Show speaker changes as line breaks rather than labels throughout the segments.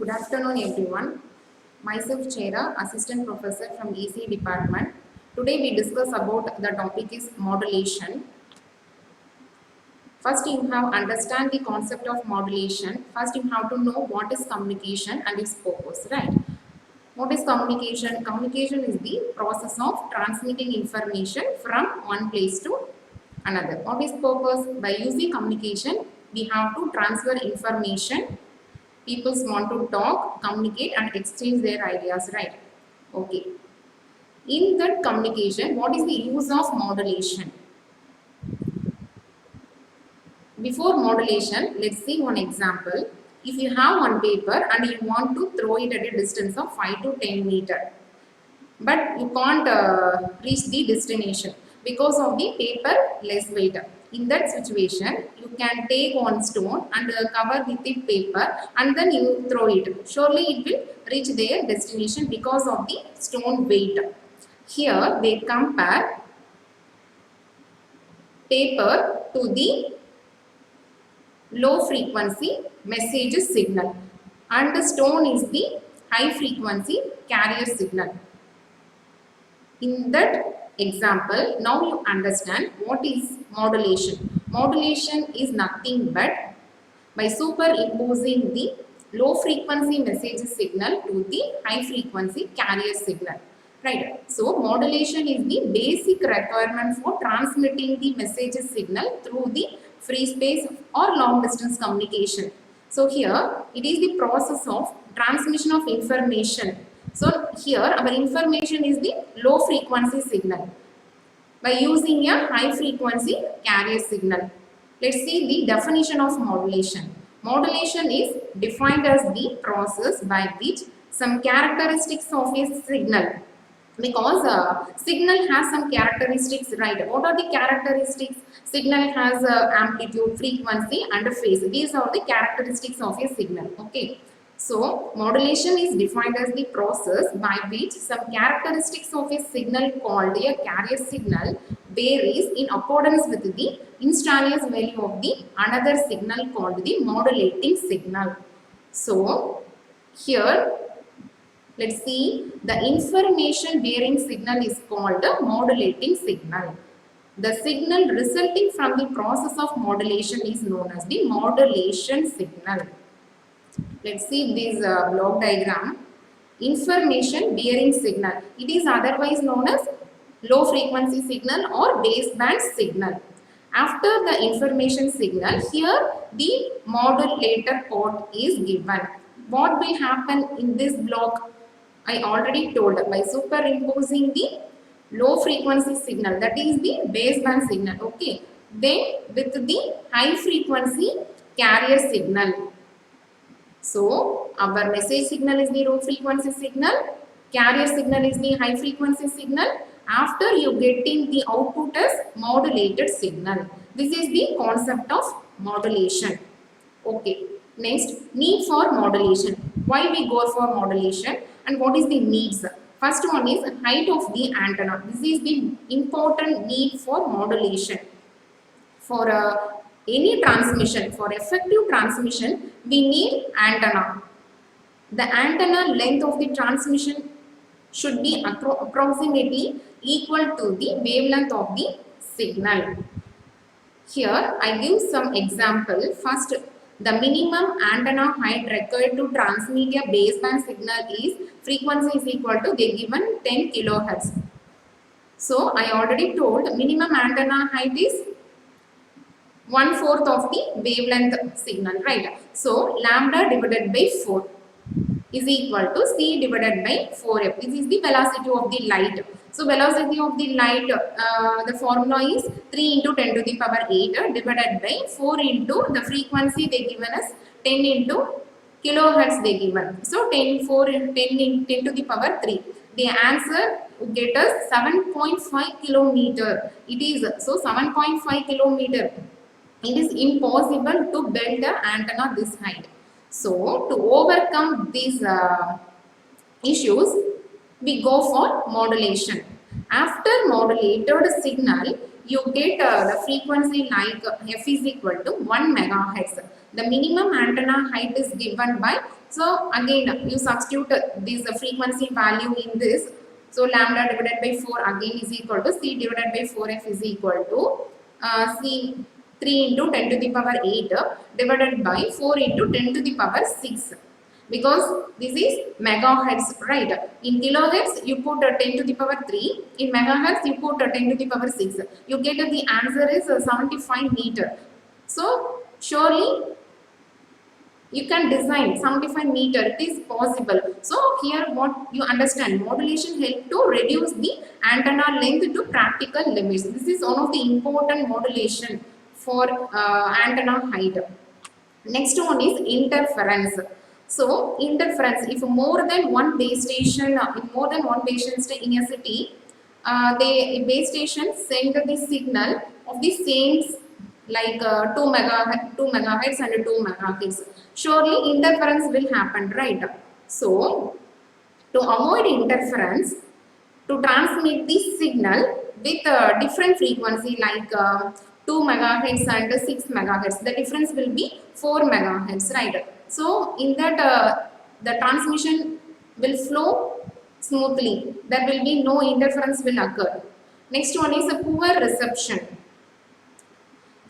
Good afternoon, everyone. Myself, Chera, Assistant Professor from EC Department. Today we discuss about the topic is modulation. First, you have understand the concept of modulation. First, you have to know what is communication and its purpose, right? What is communication? Communication is the process of transmitting information from one place to another. What is purpose? By using communication, we have to transfer information. People want to talk, communicate and exchange their ideas, right? Okay. In that communication, what is the use of modulation? Before modulation, let's see one example. If you have one paper and you want to throw it at a distance of 5 to 10 meter, but you can't reach the destination because of the paper less weight. In that situation, you can take one stone and cover with the paper and then you throw it. Surely it will reach their destination because of the stone weight. Here they compare paper to the low frequency message signal and the stone is the high frequency carrier signal. In that example, now you understand what is modulation. Modulation is nothing but by superimposing the low frequency message signal to the high frequency carrier signal. Right. So modulation is the basic requirement for transmitting the message signal through the free space or long distance communication. So here it is the process of transmission of information. So here our information is the low frequency signal by using a high frequency carrier signal. Let's see the definition of modulation. Modulation is defined as the process by which some characteristics of a signal, because signal has some characteristics, right? What are the characteristics? Signal has amplitude, frequency and phase. These are the characteristics of a signal. Okay. So modulation is defined as the process by which some characteristics of a signal called a carrier signal varies in accordance with the instantaneous value of the another signal called the modulating signal. So here let's see, the information bearing signal is called a modulating signal. The signal resulting from the process of modulation is known as the modulation signal. Let's see this block diagram. Information bearing signal. It is otherwise known as low frequency signal or baseband signal. After the information signal, here the modulator port is given. What will happen in this block? I already told, by superimposing the low frequency signal, that is the baseband signal. Okay. Then with the high frequency carrier signal. So our message signal is the low frequency signal, carrier signal is the high frequency signal. After you getting the output as modulated signal. This is the concept of modulation. Okay. Next, need for modulation. Why we go for modulation and what is the needs? First one is height of the antenna. This is the important need for modulation. For any transmission, for effective transmission, we need antenna. The antenna length of the transmission should be approximately equal to the wavelength of the signal. Here I give some example. First, the minimum antenna height required to transmit a baseband signal is frequency is equal to, they given 10 kilohertz. So I already told minimum antenna height is 1/4 of the wavelength signal, right? So lambda divided by 4 is equal to C divided by 4f. This is the velocity of the light. So velocity of the light, the formula is 3 into 10 to the power 8 divided by 4 into the frequency they given us 10 into kilohertz they given. So 10 to the power 3. The answer get us 7.5 kilometer. It is so 7.5 kilometer. It is impossible to build an antenna this height. So to overcome these issues, we go for modulation. After modulated signal, you get the frequency like f is equal to 1 megahertz. The minimum antenna height is given by So again, you substitute this frequency value in this. So lambda divided by 4 again is equal to C divided by 4f is equal to C 3 into 10 to the power 8 divided by 4 into 10 to the power 6. Because this is megahertz, right? In kilohertz, you put 10 to the power 3. In megahertz, you put 10 to the power 6. You get the answer is 75 meter. So surely you can design 75 meter, it is possible. So here what you understand, modulation help to reduce the antenna length to practical limits. This is one of the important modulation for antenna height. Next one is interference. So interference, if more than one base station, in a city, the base station send the signal of the same like 2 megahertz and 2 megahertz. Surely interference will happen, right? So to avoid interference, to transmit this signal with a different frequency like 2 megahertz and 6 megahertz, the difference will be 4 megahertz, right? So in that the transmission will flow smoothly. There will be no interference will occur. Next one is a poor reception.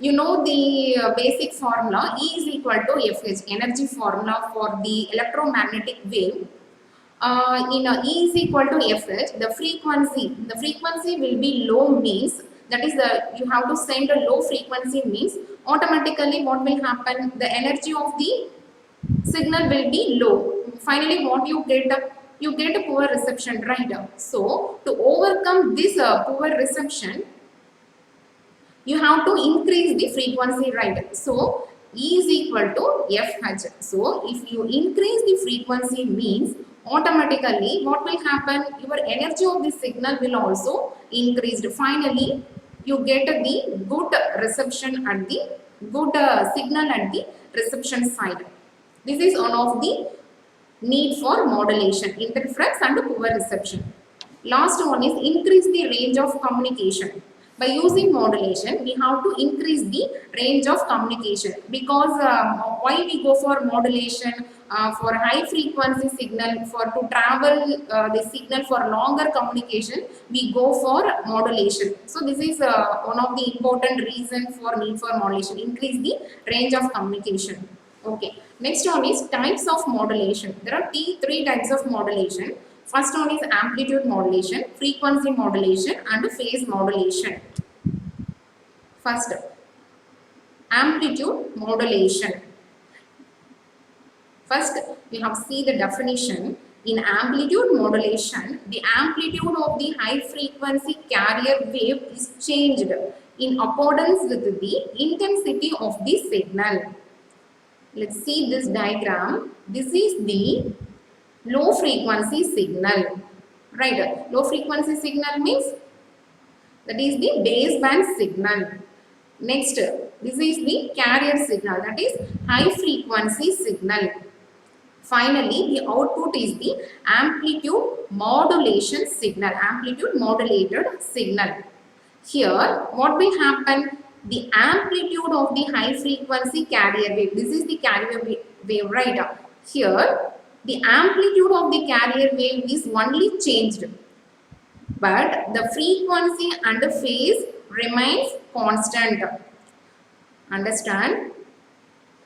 You know the basic formula, E is equal to Fh, energy formula for the electromagnetic wave. E is equal to Fh, the frequency will be low, means that is you have to send a low frequency, means automatically what will happen, the energy of the signal will be low. Finally what you get a poor reception, right? So to overcome this poor reception, you have to increase the frequency, right? So E is equal to Fh. So if you increase the frequency, means automatically what will happen, your energy of the signal will also increase. Finally you get the good reception at the good signal at the reception side. This is one of the need for modulation, interference and poor reception. Last one is increase the range of communication. By using modulation, we have to increase the range of communication, because why we go for modulation, for high frequency signal, for to travel the signal for longer communication, we go for modulation. So this is one of the important reason for need for modulation, increase the range of communication. Okay. Next one is types of modulation. There are three types of modulation. First one is amplitude modulation, frequency modulation and phase modulation. First, amplitude modulation. First, we have see the definition. In amplitude modulation, the amplitude of the high frequency carrier wave is changed in accordance with the intensity of the signal. Let's see this diagram. This is the low frequency signal, right? Low frequency signal means that is the baseband signal. Next, this is the carrier signal, that is high frequency signal. Finally, the output is the amplitude modulation signal, amplitude modulated signal. Here, what will happen? The amplitude of the high frequency carrier wave, this is the carrier wave, right? Here, the amplitude of the carrier wave is only changed, but the frequency and the phase remains constant. Understand?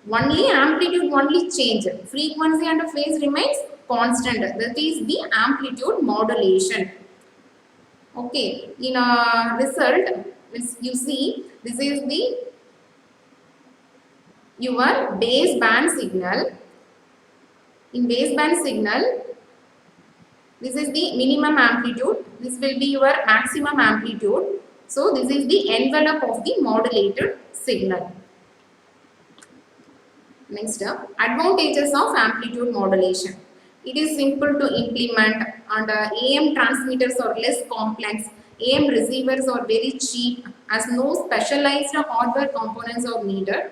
Only amplitude only change, frequency and the phase remains constant. That is the amplitude modulation. Okay, in a result, you see this is the your baseband signal. In baseband signal, this is the minimum amplitude, this will be your maximum amplitude. So this is the envelope of the modulated signal. Next, advantages of amplitude modulation. It is simple to implement, and AM transmitters are less complex. AM receivers are very cheap, as no specialized hardware components are needed.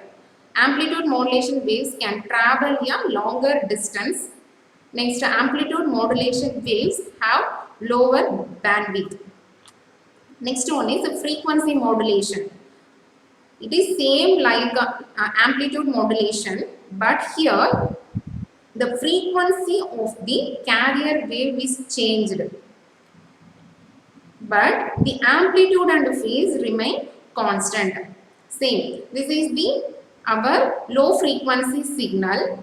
Amplitude modulation waves can travel a longer distance. Next, amplitude modulation waves have lower bandwidth. Next one is frequency modulation. It is same like amplitude modulation, but here the frequency of the carrier wave is changed, but the amplitude and phase remain constant. Same. This is the our low frequency signal.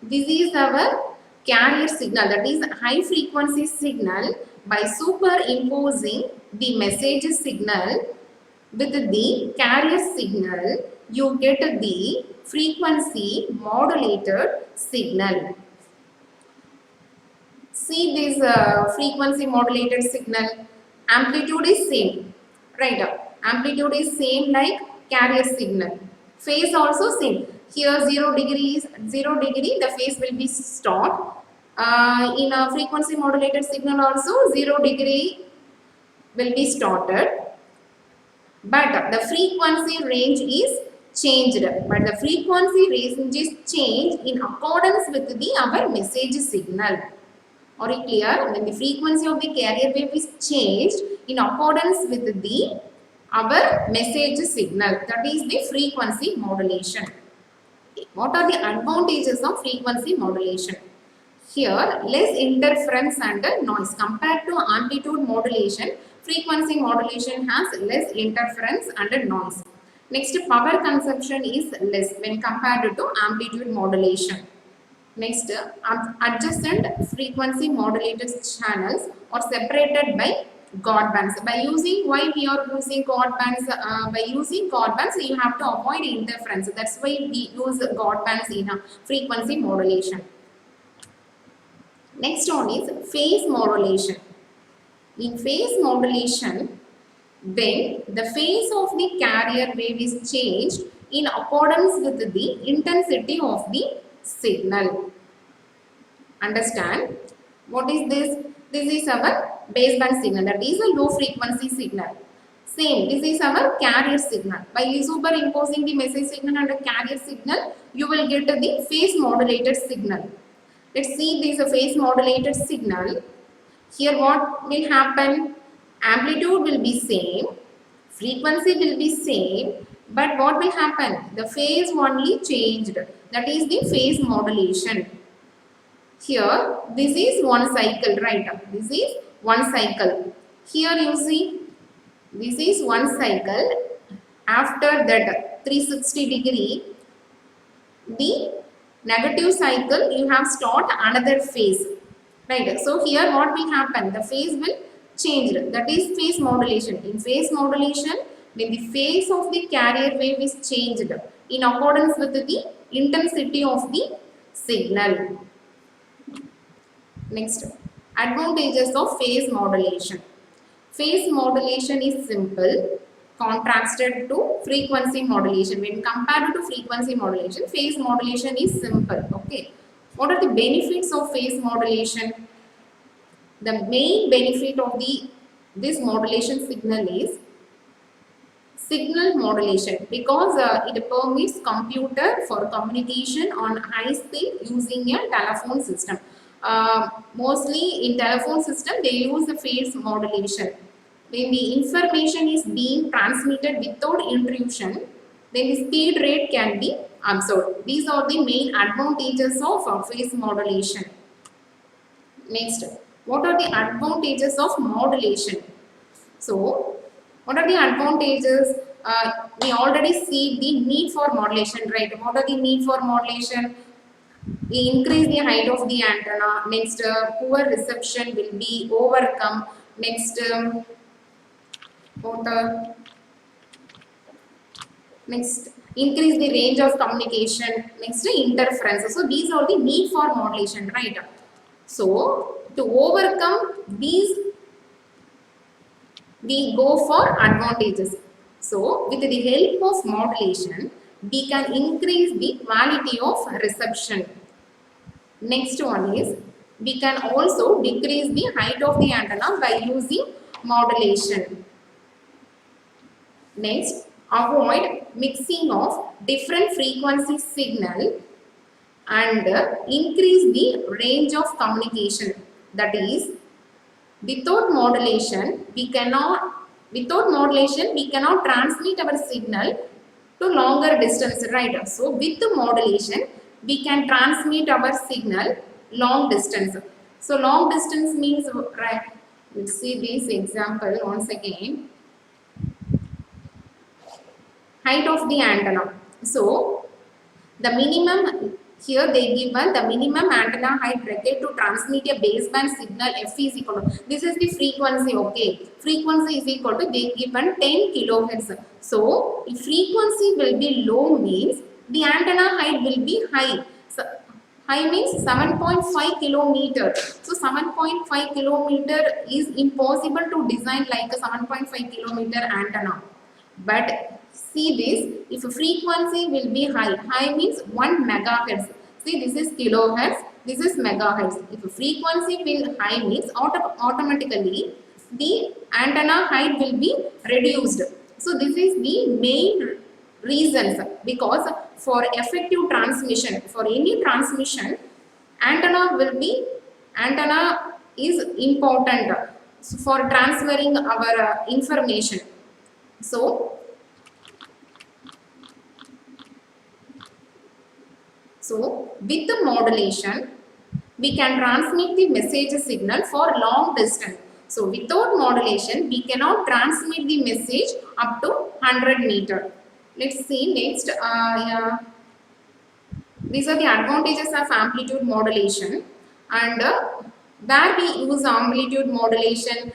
This is our carrier signal, that is high frequency signal. By superimposing the message signal with the carrier signal, you get the frequency modulated signal. See this frequency modulated signal. Amplitude is same, right? Amplitude is same like carrier signal. Phase also same. Here 0 degree, the phase will be stopped. In a frequency modulated signal also 0 degree will be started, but the frequency range is changed. But the frequency range is changed in accordance with the our message signal. Are you clear? When the frequency of the carrier wave is changed in accordance with the our message signal, that is the frequency modulation. What are the advantages of frequency modulation? Here, less interference and noise. Compared to amplitude modulation, frequency modulation has less interference and noise. Next, power consumption is less when compared to amplitude modulation. Next, adjacent frequency modulated channels are separated by guard bands. By using, why we are using guard bands? By using guard bands, you have to avoid interference. That's why we use guard bands in frequency modulation. Next one is phase modulation. In phase modulation, when the phase of the carrier wave is changed in accordance with the intensity of the signal. Understand? What is this? This is our baseband signal, that is a low frequency signal. Same, this is our carrier signal. By superimposing the message signal and the carrier signal, you will get the phase modulated signal. Let's see this phase modulated signal. Here what will happen? Amplitude will be same, frequency will be same, but what will happen? The phase only changed. That is the phase modulation. Here this is one cycle, right? This is one cycle. Here you see, this is one cycle. After that 360 degree, the negative cycle, you have start another phase, right? So here what will happen? The phase will change. That is phase modulation. In phase modulation, when the phase of the carrier wave is changed in accordance with the intensity of the signal. Next, advantages of phase modulation. Phase modulation is simple, contrasted to frequency modulation. When compared to frequency modulation, phase modulation is simple. Okay. What are the benefits of phase modulation? The main benefit of this modulation signal is signal modulation, because it permits computer for communication on high speed using a telephone system. Mostly in telephone system they use the phase modulation. When the information is being transmitted without intrusion, then the speed rate can be observed. These are the main advantages of phase modulation. Next, what are the advantages of modulation? So, what are the advantages? We already see the need for modulation, right? What are the need for modulation? We increase the height of the antenna. Next, poor reception will be overcome. Next, next, increase the range of communication. Next, interference. So these are the need for modulation, right? So to overcome these, we go for advantages. So with the help of modulation, we can increase the quality of reception. Next one is, we can also decrease the height of the antenna by using modulation. Next, avoid mixing of different frequency signal and increase the range of communication. That is, without modulation we cannot transmit our signal to longer distance, right? So with the modulation we can transmit our signal long distance. So long distance means, right, let's see this example once again. Height of the antenna. So the minimum, here they given the minimum antenna height required to transmit a baseband signal F is equal to, this is the frequency, okay. Frequency is equal to, they given 10 kilohertz. So if frequency will be low means the antenna height will be high. So high means 7.5 kilometer. So 7.5 kilometer is impossible to design like a 7.5 kilometer antenna. But see this, if a frequency will be high, high means 1 megahertz. See, this is kilohertz, this is megahertz. If a frequency will high means automatically the antenna height will be reduced. So this is the main reasons, because for effective transmission, for any transmission, antenna is important for transferring our information. So with the modulation, we can transmit the message signal for long distance. So without modulation, we cannot transmit the message up to 100 meter. Let's see next. These are the advantages of amplitude modulation, and where we use amplitude modulation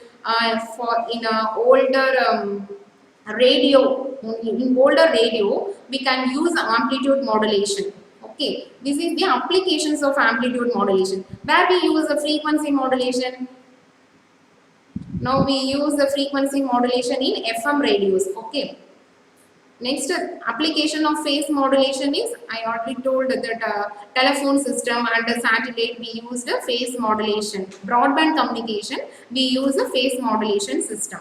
for in a older radio. In older radio, we can use amplitude modulation. Okay, this is the applications of amplitude modulation. Where we use the frequency modulation. Now we use the frequency modulation in FM radios. Okay. Next application of phase modulation is, I already told that telephone system and satellite we use the phase modulation. Broadband communication we use a phase modulation system.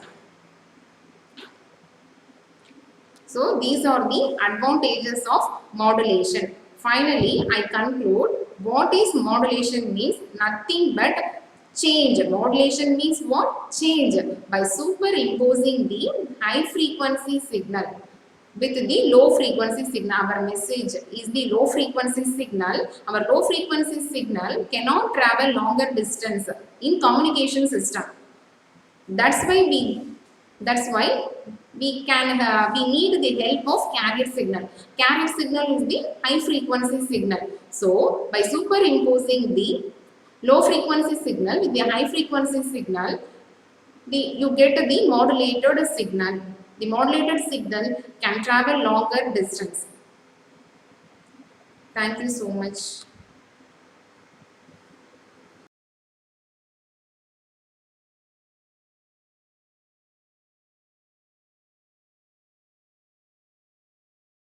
So these are the advantages of modulation. Finally, I conclude, what is modulation means? Nothing but change. Modulation means what? Change. By superimposing the high frequency signal with the low frequency signal. Our message is the low frequency signal. Our low frequency signal cannot travel longer distance in communication system. That's why we need the help of carrier signal. Carrier signal is the high frequency signal. So by superimposing the low frequency signal with the high frequency signal, you get the modulated signal. The modulated signal can travel longer distance. Thank you so much.